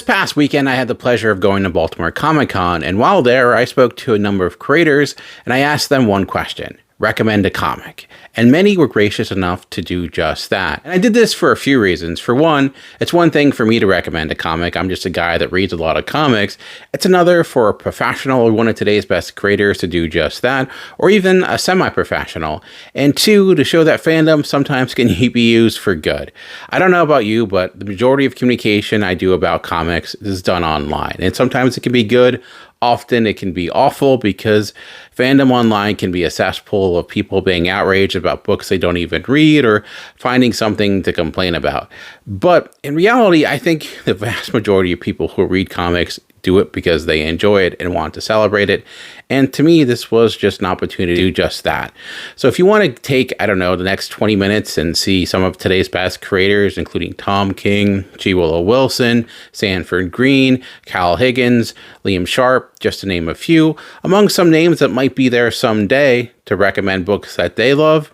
This past weekend, I had the pleasure of going to Baltimore Comic-Con, and while there, I spoke to a number of creators, and I asked them one question: recommend a comic. And many were gracious enough to do just that. And I did this for a few reasons. For one, it's one thing for me to recommend a comic. I'm just a guy that reads a lot of comics. It's another for a professional or one of today's best creators to do just that, or even a semi-professional. And two, to show that fandom sometimes can be used for good. I don't know about you, but the majority of communication I do about comics is done online. And sometimes it can be good. Often it can be awful because fandom online can be a cesspool of people being outraged about books they don't even read or finding something to complain about. But in reality, I think the vast majority of people who read comics do it because they enjoy it and want to celebrate it. And to me, this was just an opportunity to do just that. So if you want to take, I don't know, the next 20 minutes and see some of today's best creators, including Tom King, Willow Wilson, Sanford Greene, Cal Higgins, Liam Sharp, just to name a few, among some names that might be there someday to recommend books that they love,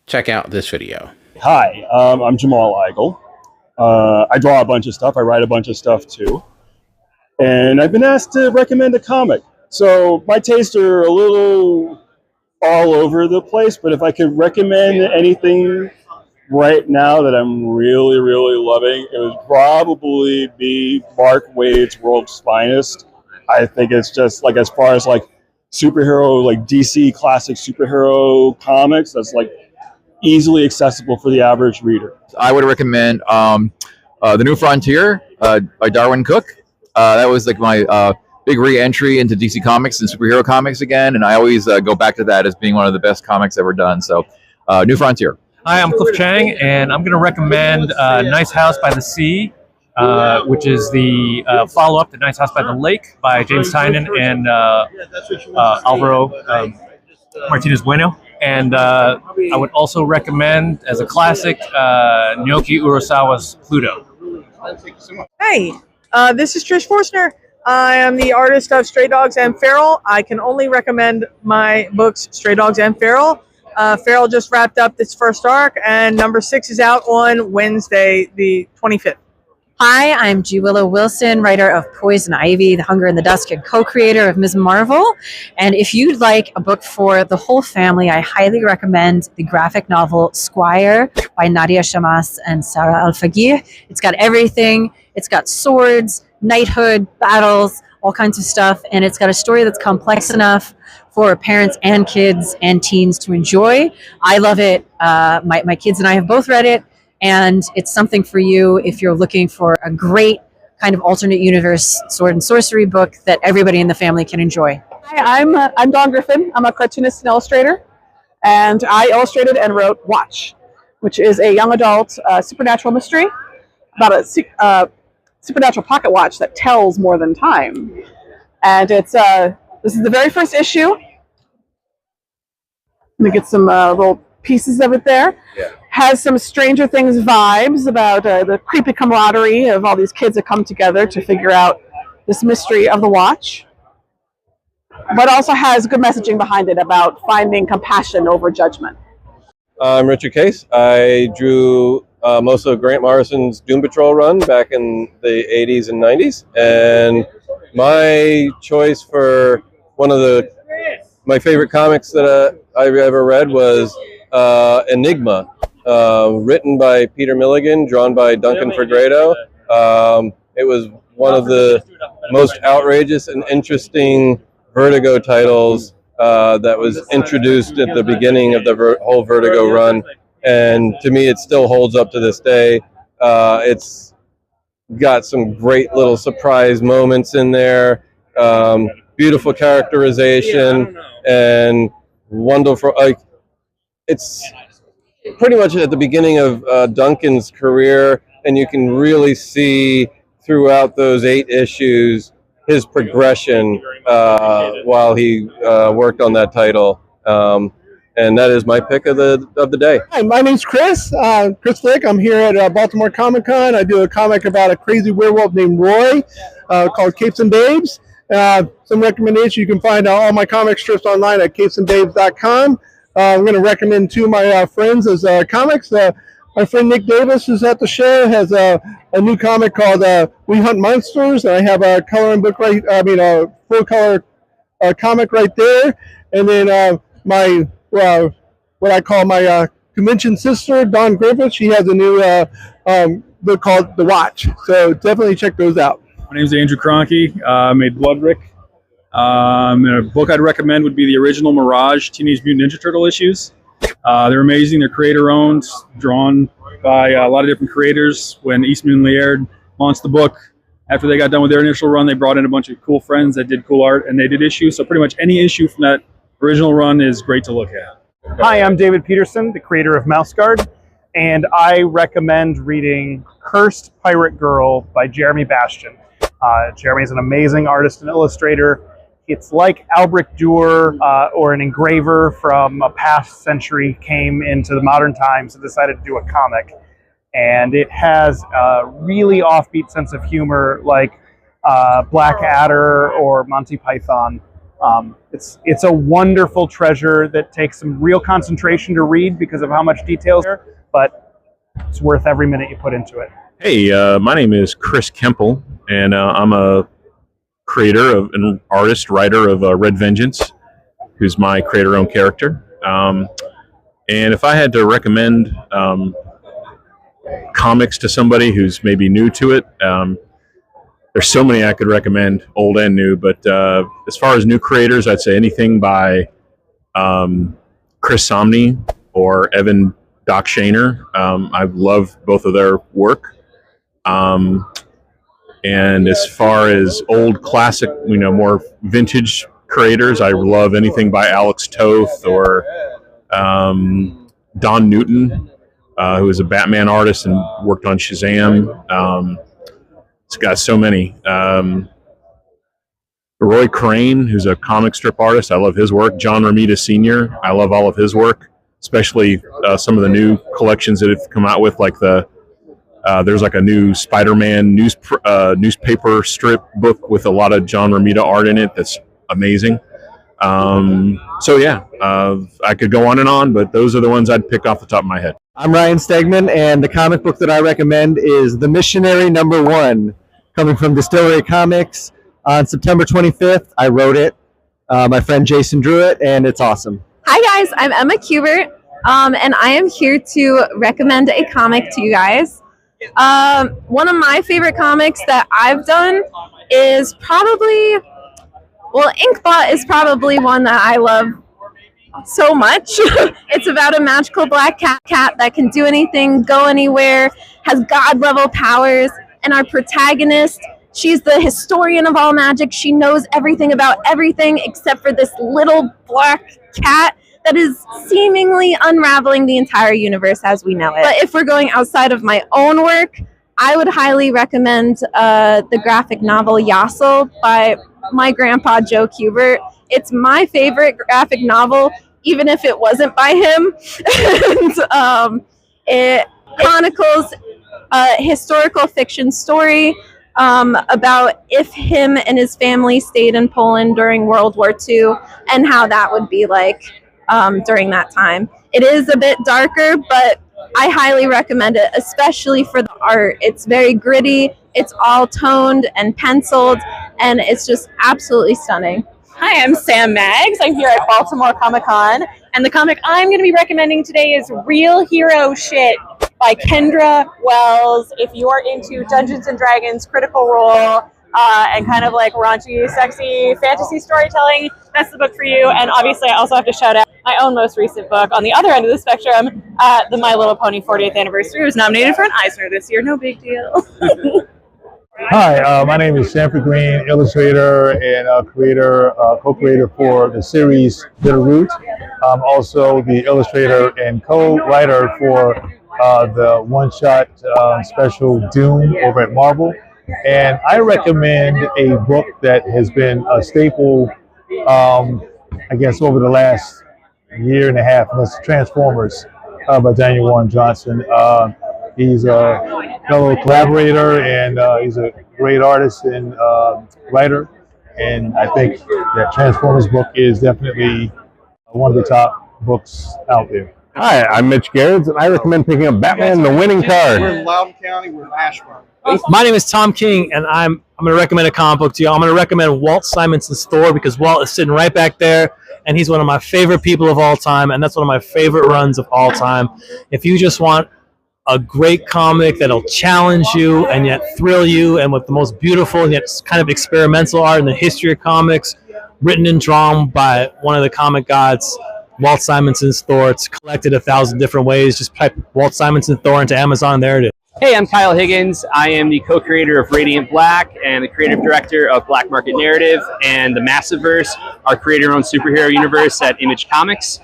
check out this video. Hi, I'm Jamal Igle. I draw a bunch of stuff. I write a bunch of stuff too. And I've been asked to recommend a comic. So my tastes are a little all over the place, but if I could recommend anything right now that I'm really, really loving, it would probably be Mark Waid's World's Finest. I think it's just like, as far as like superhero, like DC classic superhero comics, that's like easily accessible for the average reader. I would recommend The New Frontier by Darwin Cook. That was like my big re-entry into DC Comics and superhero comics again, and I always go back to that as being one of the best comics ever done. So, New Frontier. Hi, I'm Cliff Chang, and I'm going to recommend Nice House by the Sea, which is the follow-up to Nice House by the Lake by James Tynion and Alvaro Martinez Bueno. And I would also recommend, as a classic, Naoki Urasawa's Pluto. Hey. This is Trish Forstner. I am the artist of Stray Dogs and Feral. I can only recommend my books, Stray Dogs and Feral. Feral just wrapped up its first arc, and number 6 is out on Wednesday, the 25th. Hi, I'm Willow Wilson, writer of Poison Ivy, The Hunger in the Dusk, and co-creator of Ms. Marvel. And if you'd like a book for the whole family, I highly recommend the graphic novel Squire by Nadia Shamas and Sarah Al-Fagir. It's got everything. It's got swords, knighthood, battles, all kinds of stuff. And it's got a story that's complex enough for parents and kids and teens to enjoy. I love it. My kids and I have both read it. And it's something for you if you're looking for a great kind of alternate universe sword and sorcery book that everybody in the family can enjoy. Hi, I'm Dawn Griffin. I'm a cartoonist and illustrator, and I illustrated and wrote Watch, which is a young adult supernatural mystery about a supernatural pocket watch that tells more than time. And it's this is the very first issue. Let me get some little pieces of it there. Yeah. Has some Stranger Things vibes about the creepy camaraderie of all these kids that come together to figure out this mystery of the watch. But also has good messaging behind it about finding compassion over judgment. I'm Richard Case. I drew most of Grant Morrison's Doom Patrol run back in the 80s and 90s. And my choice for one of my favorite comics that I've ever read was Enigma. Written by Peter Milligan, drawn by Duncan Fegredo. It was one of the most outrageous and interesting Vertigo titles that was introduced at the beginning of the whole Vertigo run. And to me, it still holds up to this day. It's got some great little surprise moments in there, beautiful characterization, and wonderful. It's pretty much at the beginning of Duncan's career, and you can really see throughout those 8 issues his progression while he worked on that title. And that is my pick of the day. Hi, my name's Chris. Chris Flick. I'm here at Baltimore Comic-Con. I do a comic about a crazy werewolf named Roy called Capes and Babes. Some recommendations: you can find all my comic strips online at capesandbabes.com. I'm going to recommend 2 of my friends as comics. My friend Nick Davis is at the show. Has a new comic called We Hunt Monsters. I have a coloring book a full color comic right there. And then my what I call my convention sister, Dawn Griffin. She has a new book called The Watch. So definitely check those out. My name is Andrew Krahnke. I made Bloodrick. And a book I'd recommend would be the original Mirage Teenage Mutant Ninja Turtle issues. They're amazing. They're creator-owned, drawn by a lot of different creators. When Eastman and Laird launched the book, after they got done with their initial run, they brought in a bunch of cool friends that did cool art, and they did issues. So pretty much any issue from that original run is great to look at. Hi, I'm David Petersen, the creator of Mouse Guard, and I recommend reading Cursed Pirate Girl by Jeremy Bastian. Jeremy is an amazing artist and illustrator. It's like Albrecht Dürer or an engraver from a past century came into the modern times and decided to do a comic. And it has a really offbeat sense of humor like Black Adder or Monty Python. It's a wonderful treasure that takes some real concentration to read because of how much details there, but it's worth every minute you put into it. Hey, my name is Chris Kemple, and I'm a creator of an artist, writer of Red Vengeance, who's my creator-owned character. And if I had to recommend comics to somebody who's maybe new to it, there's so many I could recommend, old and new. But as far as new creators, I'd say anything by Chris Somney or Evan Doc Shaner. I love both of their work. And as far as old classic, more vintage creators, I love anything by Alex Toth or Don Newton, who is a Batman artist and worked on Shazam. It's got so many. Roy Crane, who's a comic strip artist, I love his work. John Romita Sr., I love all of his work, especially some of the new collections that have come out with, like there's like a new Spider-Man newspaper strip book with a lot of John Romita art in it that's amazing. So yeah, I could go on and on, but those are the ones I'd pick off the top of my head. I'm Ryan Stegman, and the comic book that I recommend is The Missionary #1, coming from Distillery Comics. On September 25th, I wrote it. My friend Jason drew it, and it's awesome. Hi guys, I'm Emma Kubert, and I am here to recommend a comic to you guys. One of my favorite comics that I've done is probably, Inkbot is probably one that I love so much. It's about a magical black cat that can do anything, go anywhere, has god-level powers, and our protagonist, she's the historian of all magic. She knows everything about everything except for this little black cat that is seemingly unraveling the entire universe as we know it. But if we're going outside of my own work, I would highly recommend the graphic novel Yassel by my grandpa Joe Kubert. It's my favorite graphic novel, even if it wasn't by him. And it chronicles a historical fiction story about if him and his family stayed in Poland during World War II and how that would be like during that time. It is a bit darker, but I highly recommend it, especially for the art. It's very gritty, it's all toned and penciled, and it's just absolutely stunning. Hi, I'm Sam Maggs. I'm here at Baltimore Comic-Con, and the comic I'm going to be recommending today is Real Hero Shit by Kendra Wells. If you are into Dungeons & Dragons, Critical Role, and kind of like raunchy, sexy fantasy storytelling, that's the book for you. And obviously I also have to shout out my own most recent book on the other end of the spectrum, the My Little Pony 40th Anniversary. It was nominated for an Eisner this year. No big deal. Hi, my name is Sanford Greene, illustrator and creator, co-creator for the series Bitterroot. I'm also the illustrator and co-writer for the one-shot special Doom over at Marvel. And I recommend a book that has been a staple, I guess, over the last year and a half, and that's Transformers by Daniel Warren Johnson. He's a fellow collaborator, and he's a great artist and writer. And I think that Transformers book is definitely one of the top books out there. Hi, I'm Mitch Gerads, and I recommend picking up Batman, the winning card. We're in Loudoun County, we're in Ashburn. My name is Tom King, and I'm going to recommend a comic book to you. I'm going to recommend Walt Simonson's Thor, because Walt is sitting right back there, and he's one of my favorite people of all time, and that's one of my favorite runs of all time. If you just want a great comic that'll challenge you and yet thrill you, and with the most beautiful and yet kind of experimental art in the history of comics, written and drawn by one of the comic gods, Walt Simonson's Thor. It's collected 1,000 different ways. Just type Walt Simonson Thor into Amazon, and there it is. Hey, I'm Kyle Higgins. I am the co-creator of Radiant Black and the creative director of Black Market Narrative and the Massiverse, our creator-owned superhero universe at Image Comics.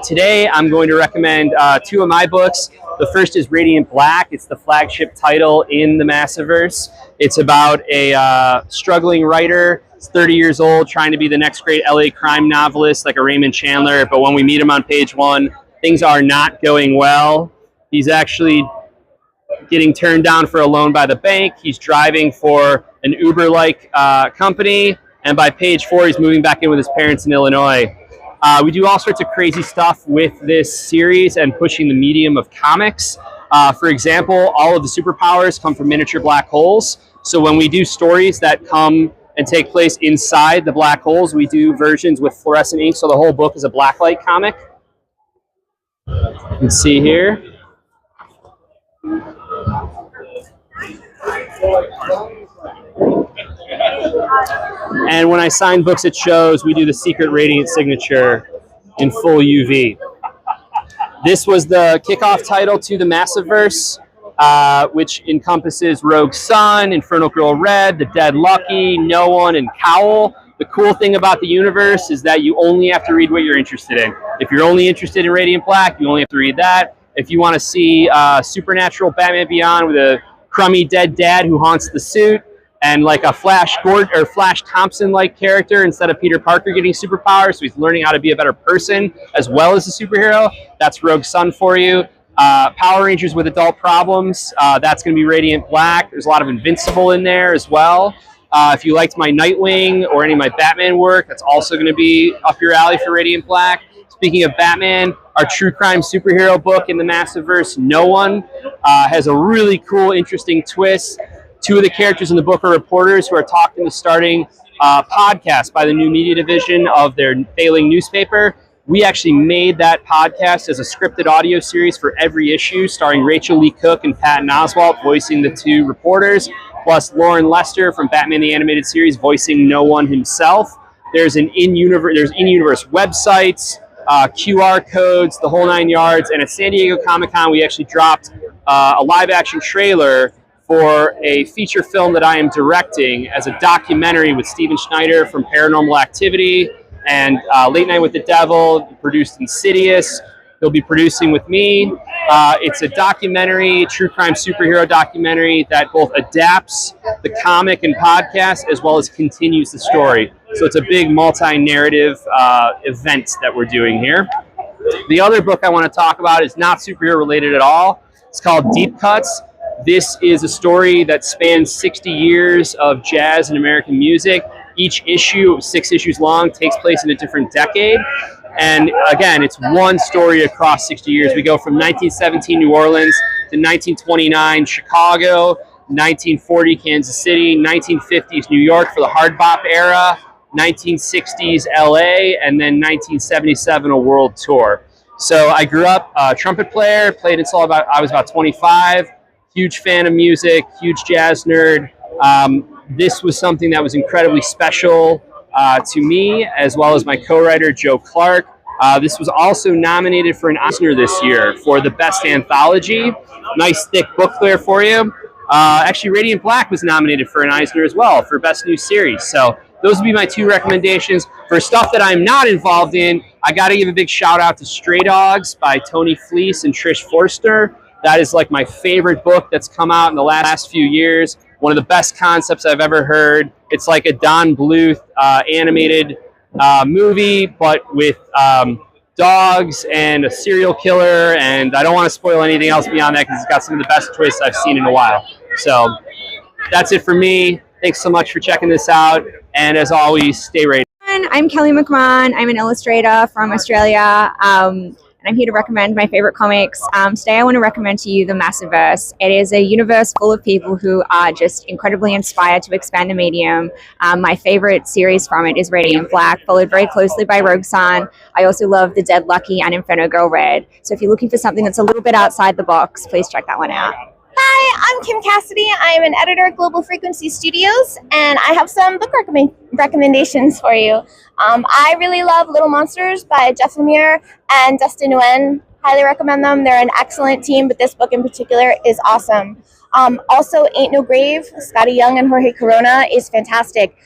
Today, I'm going to recommend two of my books. The first is Radiant Black. It's the flagship title in the Massiverse. It's about a struggling writer. He's 30 years old, trying to be the next great LA crime novelist like a Raymond Chandler. But when we meet him on page 1, things are not going well. He's actually getting turned down for a loan by the bank. He's driving for an Uber-like company. And by page 4, he's moving back in with his parents in Illinois. We do all sorts of crazy stuff with this series and pushing the medium of comics. For example, all of the superpowers come from miniature black holes. So when we do stories that come and take place inside the black holes, we do versions with fluorescent ink, so the whole book is a blacklight comic. You can see here. And when I sign books at shows, we do the secret Radiant signature in full UV. This was the kickoff title to the Massiverse, which encompasses Rogue Sun, Infernal Girl Red, The Dead Lucky, No One, and Cowl. The cool thing about the universe is that you only have to read what you're interested in. If you're only interested in Radiant Black, you only have to read that. If you want to see supernatural Batman Beyond with a crummy dead dad who haunts the suit, and like a Flash Thompson-like character instead of Peter Parker getting superpowers, so he's learning how to be a better person as well as a superhero, that's Rogue Sun for you. Power Rangers with adult problems, that's going to be Radiant Black. There's a lot of Invincible in there as well. If you liked my Nightwing or any of my Batman work, that's also going to be up your alley for Radiant Black. Speaking of Batman, our true crime superhero book in the Massiverse, No One, has a really cool, interesting twist. 2 of the characters in the book are reporters who are talked into starting a podcast by the new media division of their failing newspaper. We actually made that podcast as a scripted audio series for every issue, starring Rachel Lee Cook and Patton Oswalt voicing the 2 reporters, plus Lauren Lester from Batman the Animated Series voicing No One himself. There's in-universe websites, QR codes, the whole 9 yards, and at San Diego Comic-Con we actually dropped a live-action trailer for a feature film that I am directing as a documentary with Steven Schneider from Paranormal Activity and Late Night with the Devil, produced Insidious. He'll be producing with me. It's a documentary, true crime superhero documentary that both adapts the comic and podcast as well as continues the story. So it's a big multi-narrative event that we're doing here. The other book I want to talk about is not superhero related at all. It's called Deep Cuts. This is a story that spans 60 years of jazz and American music. Each issue, 6 issues long, takes place in a different decade. And again, it's one story across 60 years. We go from 1917 New Orleans to 1929 Chicago, 1940 Kansas City, 1950s New York for the hard bop era, 1960s LA, and then 1977 a world tour. So I grew up a trumpet player, played until I was about 25. Huge fan of music, huge jazz nerd. This was something that was incredibly special to me, as well as my co-writer, Joe Clark. This was also nominated for an Eisner this year for the best anthology. Nice thick book there for you. Actually, Radiant Black was nominated for an Eisner as well for best new series. So those would be my 2 recommendations. For stuff that I'm not involved in, I got to give a big shout out to Stray Dogs by Tony Fleece and Trish Forstner. That is like my favorite book that's come out in the last few years. One of the best concepts I've ever heard. It's like a Don Bluth animated movie, but with dogs and a serial killer. And I don't want to spoil anything else beyond that because it's got some of the best twists I've seen in a while. So that's it for me. Thanks so much for checking this out. And as always, stay rated. I'm Kely McMahon. I'm an illustrator from Australia. and I'm here to recommend my favorite comics. Today I want to recommend to you The Massiverse. It is a universe full of people who are just incredibly inspired to expand the medium. My favorite series from it is Radiant Black, followed very closely by Rogue Sun. I also love The Dead Lucky and Inferno Girl Red. So if you're looking for something that's a little bit outside the box, please check that one out. Hi, I'm Kim Cassidy. I am an editor at Global Frequency Studios, and I have some book recommendations for you. I really love Little Monsters by Jeff Lemire and Dustin Nguyen. Highly recommend them. They're an excellent team, but this book in particular is awesome. Also, Ain't No Grave, Scotty Young and Jorge Corona is fantastic.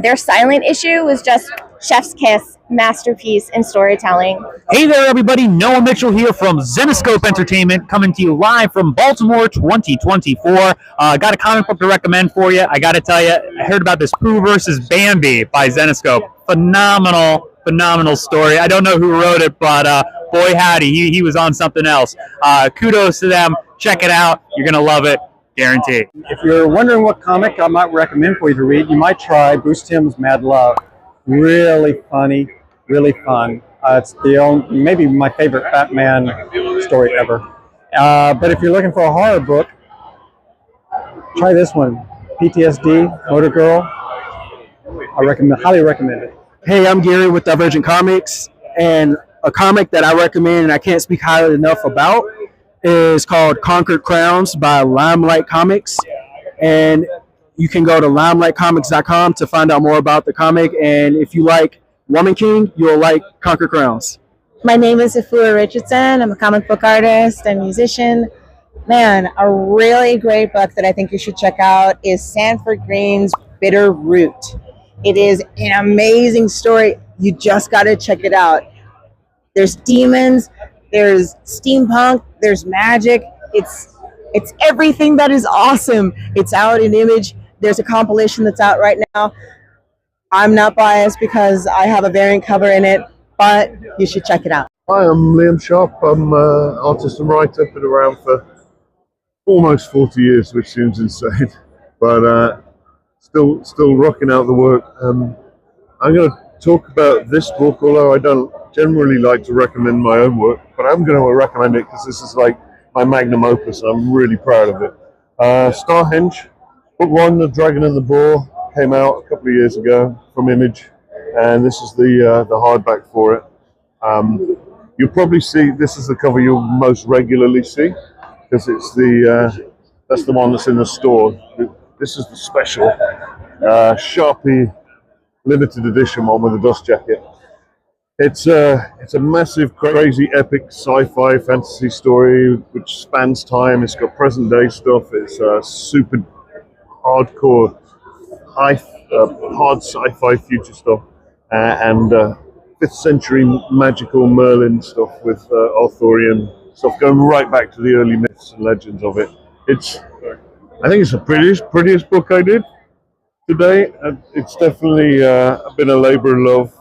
Their silent issue was just chef's kiss, masterpiece in storytelling. Hey there, everybody. Noah Mitchell here from Zenescope Entertainment, coming to you live from Baltimore 2024. Got a comic book to recommend for you. I got to tell you, I heard about this Pooh versus Bambi by Zenescope. Phenomenal story. I don't know who wrote it, but boy howdy, he was on something else. Kudos to them. Check it out. You're going to love it. Guaranteed. If you're wondering what comic I might recommend for you to read, you might try Bruce Timm's Mad Love. Really funny, really fun. It's maybe my favorite Batman story ever. But if you're looking for a horror book, try this one, PTSD, Motor Girl. I highly recommend it. Hey, I'm Gary with Divergent Comics, and a comic that I recommend and I can't speak highly enough about is called Conquered Crowns by Limelight Comics. And you can go to limelightcomics.com to find out more about the comic. And if you like Woman King, you'll like Conquered Crowns. My name is Afua Richardson. I'm a comic book artist and musician. Man, a really great book that I think you should check out is Sanford Greene's Bitter Root. It is an amazing story. You just got to check it out. There's demons, there's steampunk, there's magic. It's everything that is awesome. It's out in Image. There's a compilation that's out right now. I'm not biased because I have a variant cover in it, but you should check it out. Hi, I'm Liam Sharp. I'm an artist and writer, been around for almost 40 years, which seems insane, but still rocking out the work. I'm going to talk about this book, although I don't generally like to recommend my own work, but I'm going to recommend it because this is like my magnum opus, and I'm really proud of it. Starhenge, book one, The Dragon and the Boar, came out a couple of years ago from Image, and this is the hardback for it. You'll probably see, this is the cover you'll most regularly see, because it's that's the one that's in the store. This is the special Sharpie limited edition one with a dust jacket. It's a massive, crazy, epic sci-fi fantasy story which spans time. It's got present day stuff. It's super hardcore, hard sci-fi future stuff, and 5th century magical Merlin stuff with Arthurian stuff going right back to the early myths and legends of it. I think it's the prettiest book I did today. It's definitely been a labor of love,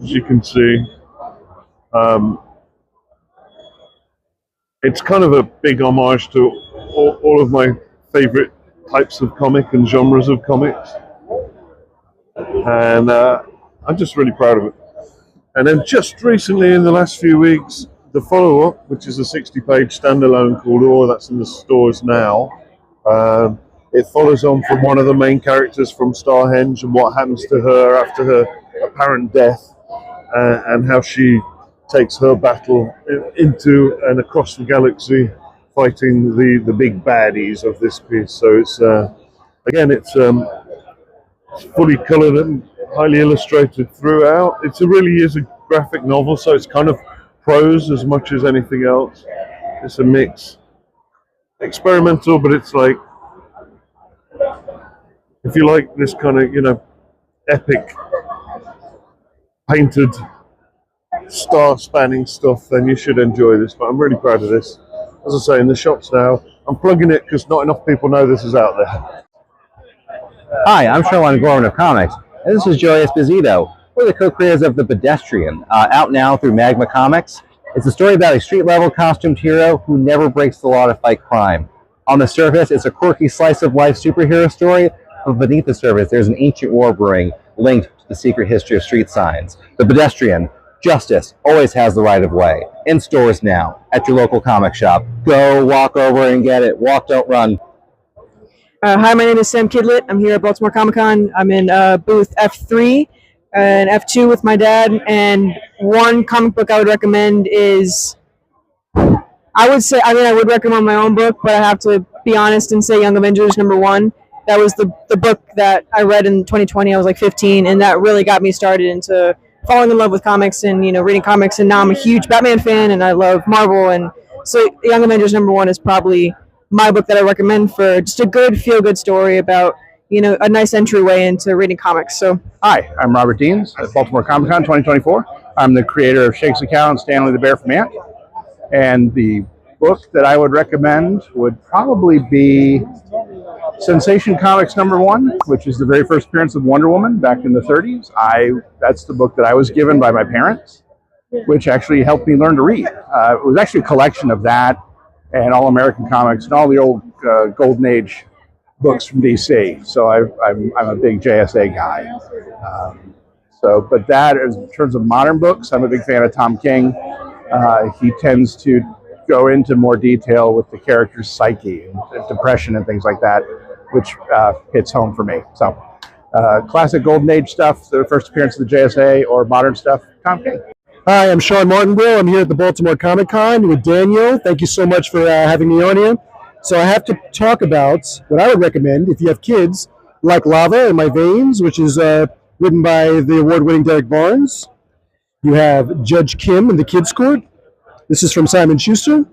as you can see. It's kind of a big homage to all of my favorite types of comic and genres of comics, and I'm just really proud of it. And then just recently, in the last few weeks, the follow-up, which is a 60-page standalone called Or, that's in the stores now. It follows on from one of the main characters from Starhenge and what happens to her after her apparent death, and how she takes her battle into and across the galaxy, fighting the big baddies of this piece. So it's again, it's fully coloured and highly illustrated throughout. It really is a graphic novel, so it's kind of prose as much as anything else. It's a mix, experimental, but it's like, if you like this kind of, epic, painted, star-spanning stuff, then you should enjoy this. But I'm really proud of this. As I say, in the shops now. I'm plugging it because not enough people know this is out there. Hi, I'm Shawn Gorman of Comics, and this is Joey Esposito. We're the co-creators of The Pedestrian, out now through Magma Comics. It's a story about a street-level costumed hero who never breaks the law to fight crime. On the surface, it's a quirky slice-of-life superhero story, but beneath the surface, there's an ancient war brewing linked to the secret history of street signs. The Pedestrian, Justice always has the right of way. In stores now, at your local comic shop. Go walk over and get it. Walk, don't run. Hi, my name is Sam Kidlet. I'm here at Baltimore Comic-Con. I'm in booth F3 and F2 with my dad. And one comic book I would recommend is, I would recommend my own book, but I have to be honest and say Young Avengers #1. That was the book that I read in 2020. I was like 15, and that really got me started into falling in love with comics and, reading comics. And now I'm a huge Batman fan, and I love Marvel. And so Young Avengers #1 is probably my book that I recommend for just a good feel-good story about, a nice entryway into reading comics. So, hi, I'm Robert Deans at Baltimore Comic-Con 2024. I'm the creator of Shake's Account, Stanley the Bear from Ant. And the book that I would recommend would probably be Sensation Comics #1, which is the very first appearance of Wonder Woman back in the 30s. That's the book that I was given by my parents, which actually helped me learn to read. It was actually a collection of that and All American Comics and all the old Golden Age books from DC. So I'm a big JSA guy. But that, in terms of modern books, I'm a big fan of Tom King. He tends to go into more detail with the character's psyche and depression and things like that, which hits home for me. So classic Golden Age stuff, the first appearance of the JSA, or modern stuff, Tom King. Hi, I'm Shawn Martinbrough. I'm here at the Baltimore Comic-Con with Daniel. Thank you so much for having me on here. So I have to talk about what I would recommend if you have kids, like Lava in My Veins, which is written by the award-winning Derek Barnes. You have Judge Kim in the Kids Court. This is from Simon Schuster.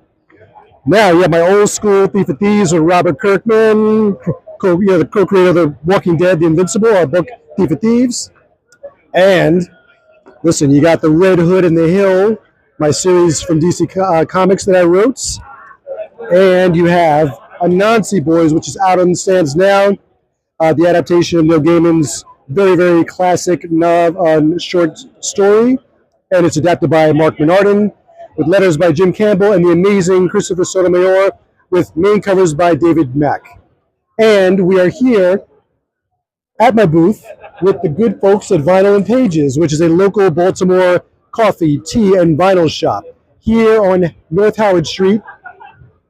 Now you have my old school Thief of Thieves with Robert Kirkman, the co-creator of The Walking Dead, The Invincible, our book Thief of Thieves. And listen, you got The Red Hood and the Hill, my series from DC Comics that I wrote. And you have Anansi Boys, which is out on the stands now. The adaptation of Neil Gaiman's very, very classic short story. And it's adapted by Mark Menardin, with letters by Jim Campbell and the amazing Christopher Sotomayor, with main covers by David Mack. And we are here at my booth with the good folks at Vinyl and Pages, which is a local Baltimore coffee, tea, and vinyl shop here on North Howard Street,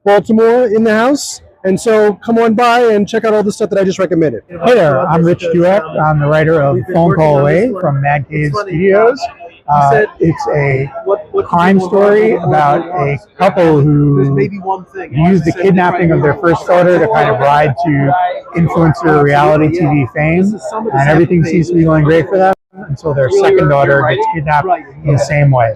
Baltimore, in the house. And so come on by and check out all the stuff that I just recommended. Hey there, I'm Rich Douek. I'm the writer of Phone Call Away from Mad Cave Studios. It's a crime story about a couple who used the kidnapping of their first daughter to kind of ride to influencer reality TV fame, and everything seems to be going great for them until their second daughter gets kidnapped in the same way.